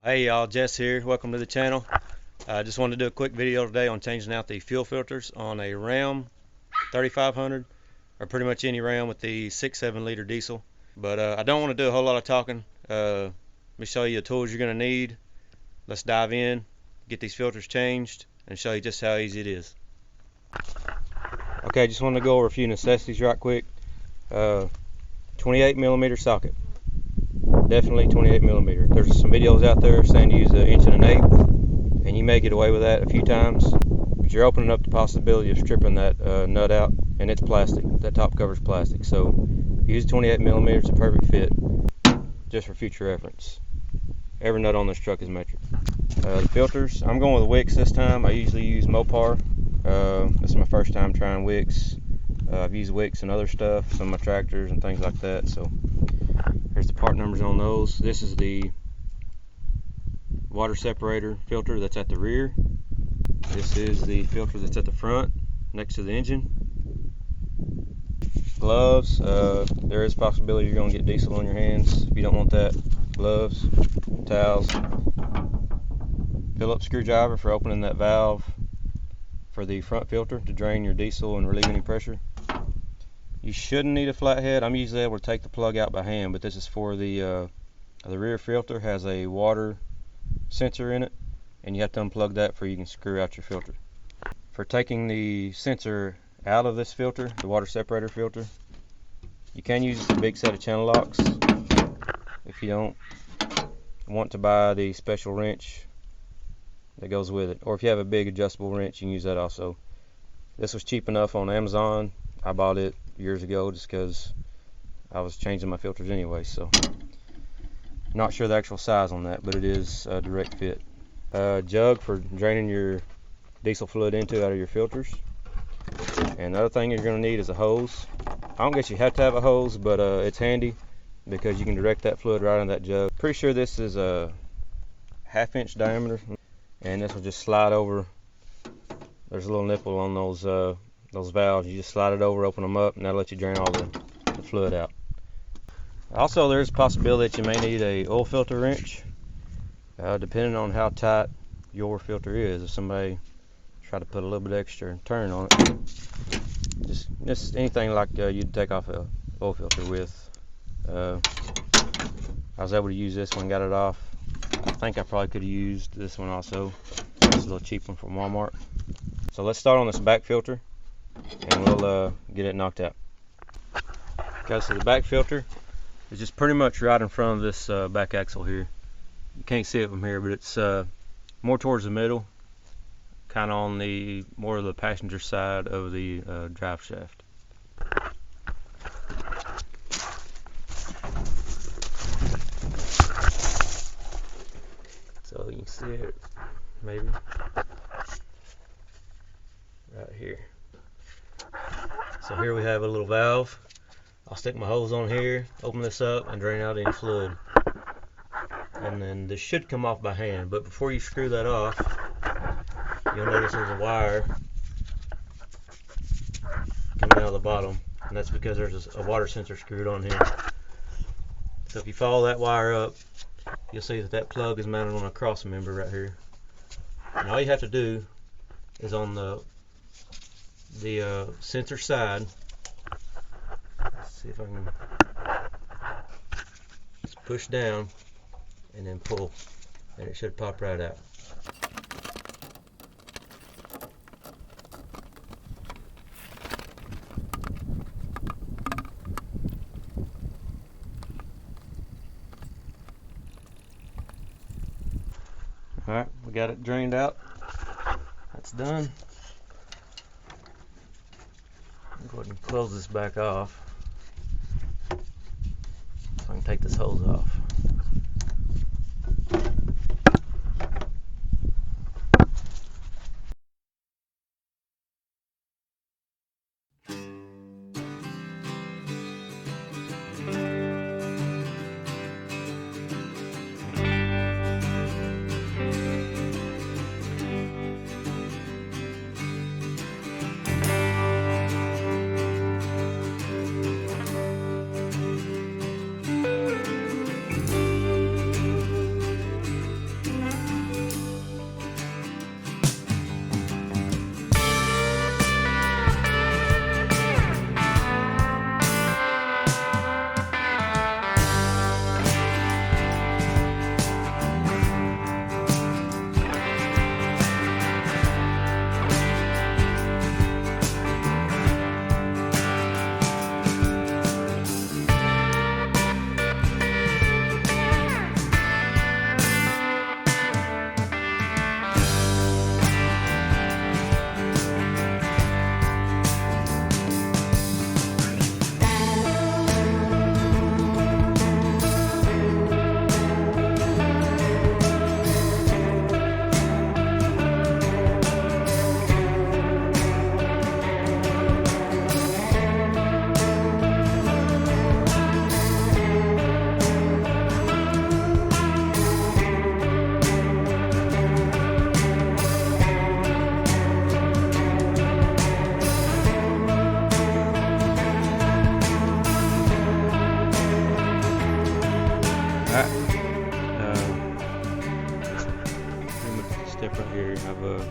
Hey y'all, Jess here. Welcome to the channel. I just wanted to do a quick video today on changing out the fuel filters on a Ram 3500 or pretty much any Ram with the 6.7 liter diesel. But I don't want to do a whole lot of talking. Let me show you the tools you're going to need. Let's dive in, get these filters changed, and show you just how easy it is. Okay, just want to go over a few necessities right quick. 28mm socket. Definitely 28mm. There's some videos out there saying to use an 1 1/8, and you may get away with that a few times, but you're opening up the possibility of stripping that nut out, and it's plastic. That top cover is plastic, so use 28mm. It's a perfect fit, just for future reference. Every nut on this truck is metric. The filters, I'm going with a WIX this time. I usually use Mopar. This is my first time trying WIX. I've used WIX and other stuff, some of my tractors and things like that. So here's the part numbers on those. This is the water separator filter that's at the rear. This is the filter that's at the front next to the engine. Gloves, there is a possibility you're going to get diesel on your hands. If you don't want that, gloves, towels. Phillips screwdriver for opening that valve for the front filter to drain your diesel and relieve any pressure. You shouldn't need a flathead. I'm usually able to take the plug out by hand, but this is for the rear filter. Has a water sensor in it, and you have to unplug that before you can screw out your filter. For taking the sensor out of this filter, the water separator filter, you can use a big set of channel locks if you don't want to buy the special wrench that goes with it, or if you have a big adjustable wrench, you can use that also. This was cheap enough on Amazon. I bought it years ago just because I was changing my filters anyway, so not sure the actual size on that, but it is a direct fit. Jug for draining your diesel fluid into out of your filters. And the other thing you're going to need is a hose. I don't guess you have to have a hose, but it's handy because you can direct that fluid right in that jug. Pretty sure this is a 1/2 inch diameter, and this will just slide over. There's a little nipple on those valves. You just slide it over, open them up, and that'll let you drain all the fluid out. Also, there's a possibility that you may need a oil filter wrench, depending on how tight your filter is. If somebody try to put a little bit extra turn on it, just anything like you'd take off a oil filter with. I was able to use this one, got it off. I think I probably could have used this one also. It's a little cheap one from Walmart. So let's start on this back filter, and we'll get it knocked out. Okay, so the back filter is just pretty much right in front of this back axle here. You can't see it from here, but it's more towards the middle, kind of on the more of the passenger side of the drive shaft. So you can see it maybe right here. So here we have a little valve. I'll stick my hose on here, open this up, and drain out any fluid. And then this should come off by hand, but before you screw that off, you'll notice there's a wire coming out of the bottom, and that's because there's a water sensor screwed on here. So if you follow that wire up, you'll see that that plug is mounted on a cross member right here. And all you have to do is on the sensor side, let's see if I can just push down and then pull, and it should pop right out. Alright, we got it drained out. That's done. I'll go ahead and close this back off so I can take this hose off. step right here. I've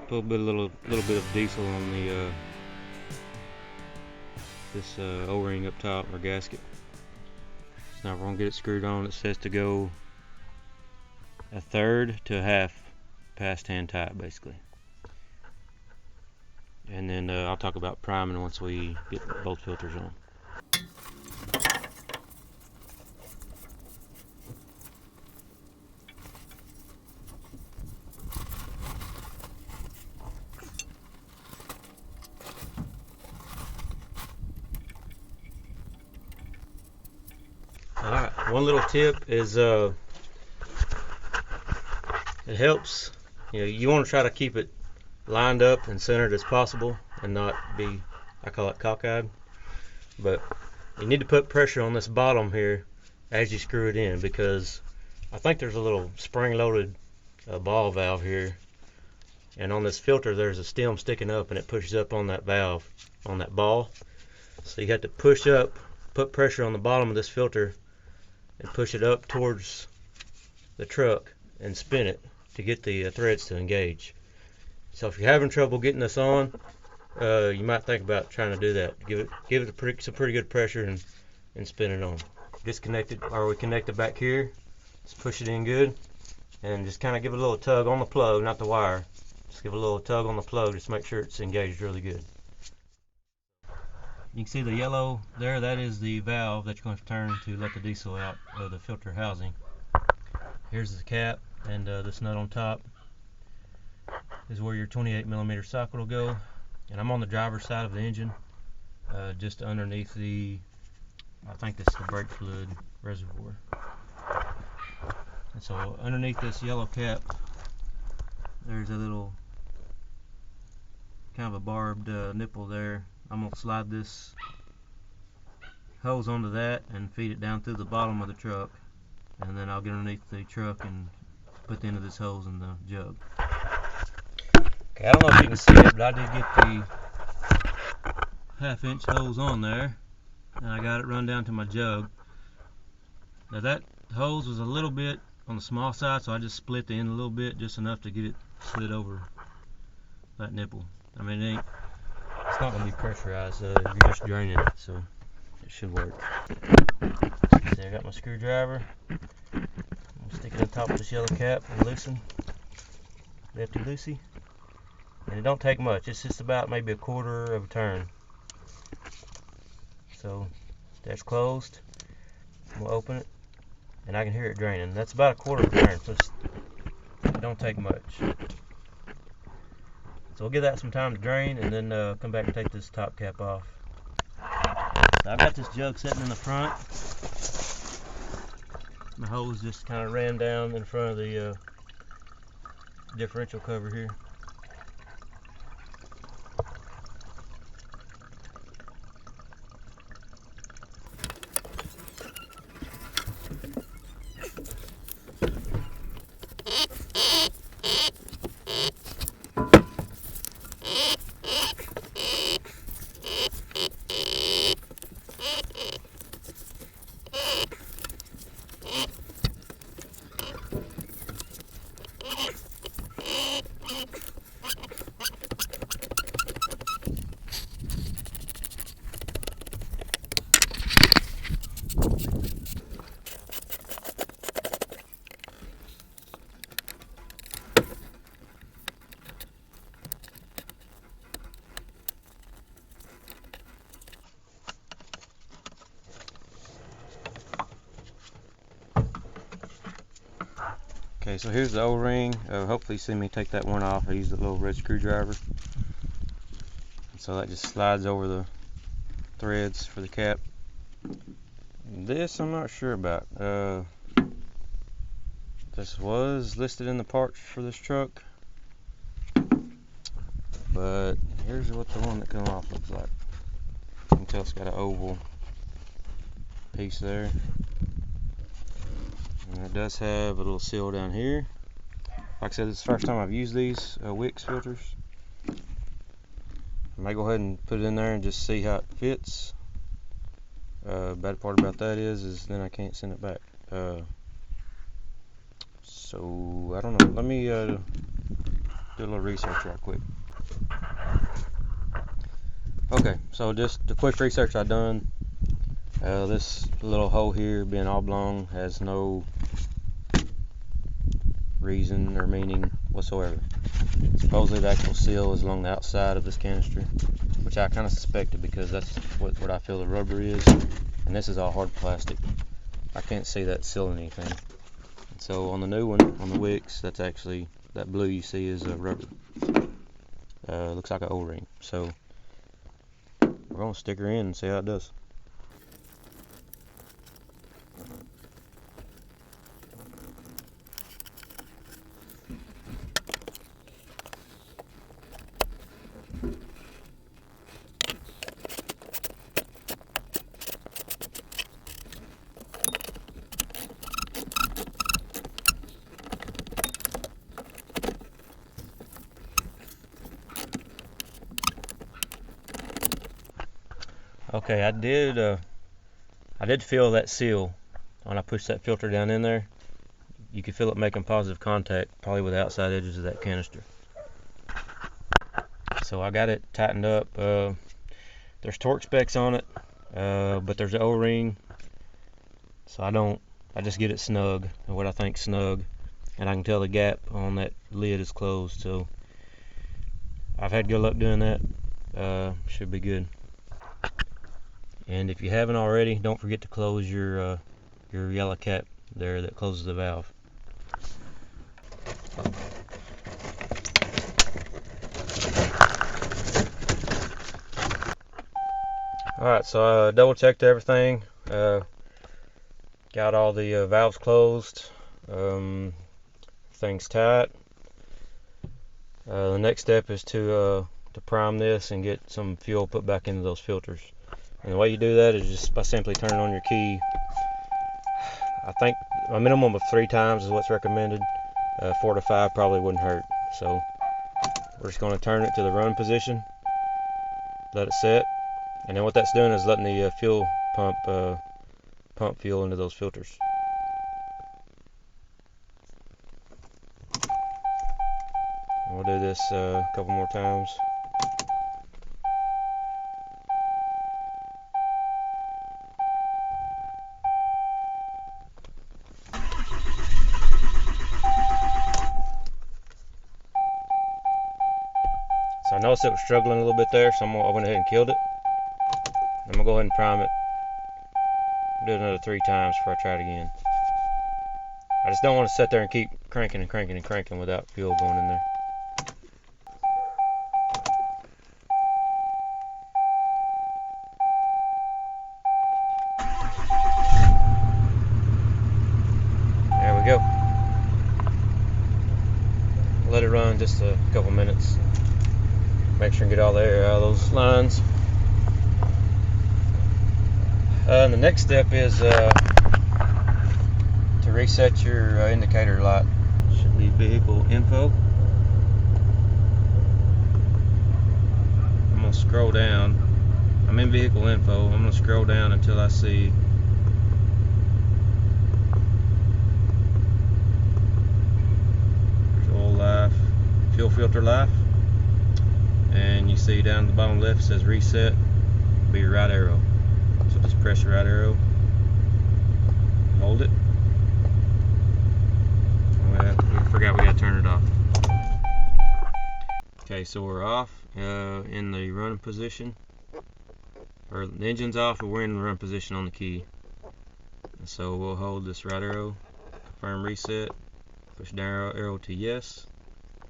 put a little bit of diesel on the this O-ring up top, or gasket. So now we're gonna get it screwed on. It says to go 1/3 to 1/2 past hand tight, basically. And then I'll talk about priming once we get both filters on. Alright, one little tip is it helps, you want to try to keep it lined up and centered as possible and not be, I call it cockeyed, but you need to put pressure on this bottom here as you screw it in, because I think there's a little spring-loaded ball valve here, and on this filter there's a stem sticking up and it pushes up on that valve, on that ball. So you have to push up, put pressure on the bottom of this filter and push it up towards the truck and spin it to get the threads to engage. So if you're having trouble getting this on, you might think about trying to do that. Give it some pretty good pressure and spin it on. Disconnected, or we connected back here. Just push it in good and just kind of give it a little tug on the plug, not the wire. Just give it a little tug on the plug just to make sure it's engaged really good. You can see the yellow there, that is the valve that you're going to turn to let the diesel out of the filter housing. Here's the cap, and this nut on top is where your 28mm socket will go. And I'm on the driver's side of the engine, just underneath the, I think this is the brake fluid reservoir. And so underneath this yellow cap, there's a little kind of a barbed nipple there. I'm going to slide this hose onto that and feed it down through the bottom of the truck, and then I'll get underneath the truck and put the end of this hose in the jug. Okay, I don't know if you can see it, but I did get the 1/2-inch hose on there, and I got it run down to my jug. Now that hose was a little bit on the small side, so I just split the end a little bit, just enough to get it slid over that nipple. I mean, it's not going to be pressurized, you're just draining it, so it should work. See, I got my screwdriver. I'm going to stick it on top of this yellow cap and loosen. Lefty loosey. And it don't take much, it's just about maybe 1/4 of a turn. So that's closed. We'll open it, and I can hear it draining. That's about 1/4 of a turn, so it don't take much. So we'll give that some time to drain, and then come back and take this top cap off. So I've got this jug sitting in the front. My hose just kind of ran down in front of the differential cover here. Okay, so here's the O-ring. Hopefully you see me take that one off. I used a little red screwdriver. So that just slides over the threads for the cap. This I'm not sure about. This was listed in the parts for this truck, but here's what the one that come off looks like. You can tell it's got an oval piece there. And it does have a little seal down here. Like I said, this is the first time I've used these WIX filters. I may go ahead and put it in there and just see how it fits. Bad part about that is then I can't send it back. So I don't know. Let me do a little research real quick. Okay, so just the quick research I done. This little hole here being oblong has no reason or meaning whatsoever. Supposedly the actual seal is along the outside of this canister, which I kind of suspected because that's what I feel the rubber is, and this is all hard plastic. I can't see that sealing anything. And so on the new one, on the WIX, that's actually, that blue you see is a rubber. Looks like an O-ring. So we're going to stick her in and see how it does. Okay, I did feel that seal when I pushed that filter down in there. You could feel it making positive contact, probably with the outside edges of that canister. So I got it tightened up. There's torque specs on it, but there's an O-ring, so I just get it snug, or what I think snug, and I can tell the gap on that lid is closed. So I've had good luck doing that. Should be good. And if you haven't already, don't forget to close your yellow cap there that closes the valve. Alright, so I double checked everything. Got all the valves closed. Things tight. The next step is to prime this and get some fuel put back into those filters. And the way you do that is just by simply turning on your key. I think a minimum of 3 times is what's recommended. 4 to 5 probably wouldn't hurt. So we're just going to turn it to the run position, let it set, and then what that's doing is letting the fuel pump fuel into those filters. And we'll do this a couple more times. So I noticed it was struggling a little bit there, so I went ahead and killed it. I'm going to go ahead and prime it. Do it another 3 times before I try it again. I just don't want to sit there and keep cranking and cranking and cranking without fuel going in there. There we go. Let it run just a couple minutes. Make sure and get all the air out of those lines. And the next step is to reset your indicator light. Should be vehicle info. I'm going to scroll down. I'm in vehicle info. I'm going to scroll down until I see there's oil life, fuel filter life. And you see down at the bottom left it says reset. It'll be your right arrow. So just press your right arrow, hold it. We forgot we got to turn it off. Okay, so we're off in the run position, or the engine's off, but we're in the run position on the key. And so we'll hold this right arrow, confirm reset, push down arrow to yes,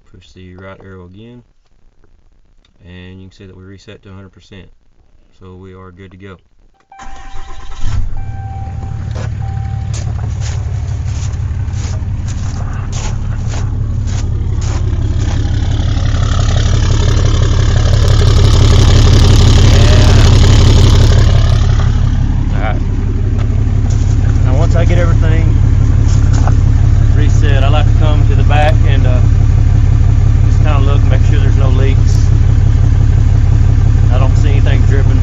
push the right arrow again, and you can see that we reset to 100%. So we are good to go. I get everything reset, I like to come to the back and just kind of look and make sure there's no leaks. I don't see anything dripping.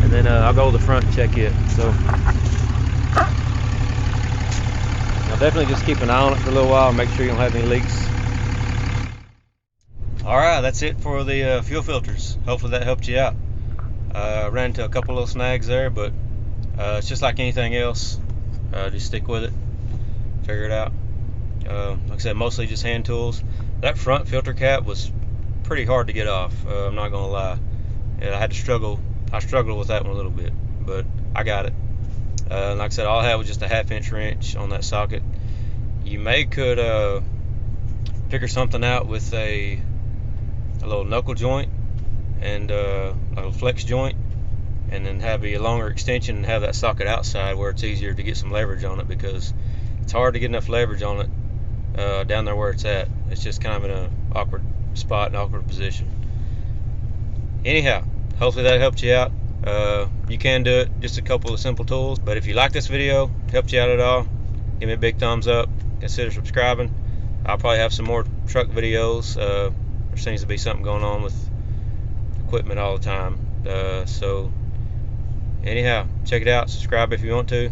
And then I'll go to the front and check it. So definitely just keep an eye on it for a little while, make sure you don't have any leaks. Alright, that's it for the fuel filters. Hopefully that helped you out. Ran into a couple little snags there, but it's just like anything else. Just stick with it, figure it out. Like I said, mostly just hand tools. That front filter cap was pretty hard to get off, I'm not gonna lie. Yeah, I struggled with that one a little bit, but I got it. Like I said, all I had was just a 1/2" wrench on that socket. You could figure something out with a little knuckle joint and a little flex joint, and then have a longer extension and have that socket outside where it's easier to get some leverage on it, because it's hard to get enough leverage on it down there where it's at. It's just kind of in an awkward spot, an awkward position. Anyhow, hopefully that helped you out. You can do it, just a couple of simple tools. But if you like this video, helped you out at all, give me a big thumbs up, consider subscribing. I'll probably have some more truck videos. There seems to be something going on with equipment all the time. So anyhow, check it out, subscribe if you want to.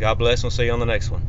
God bless, and we'll see you on the next one.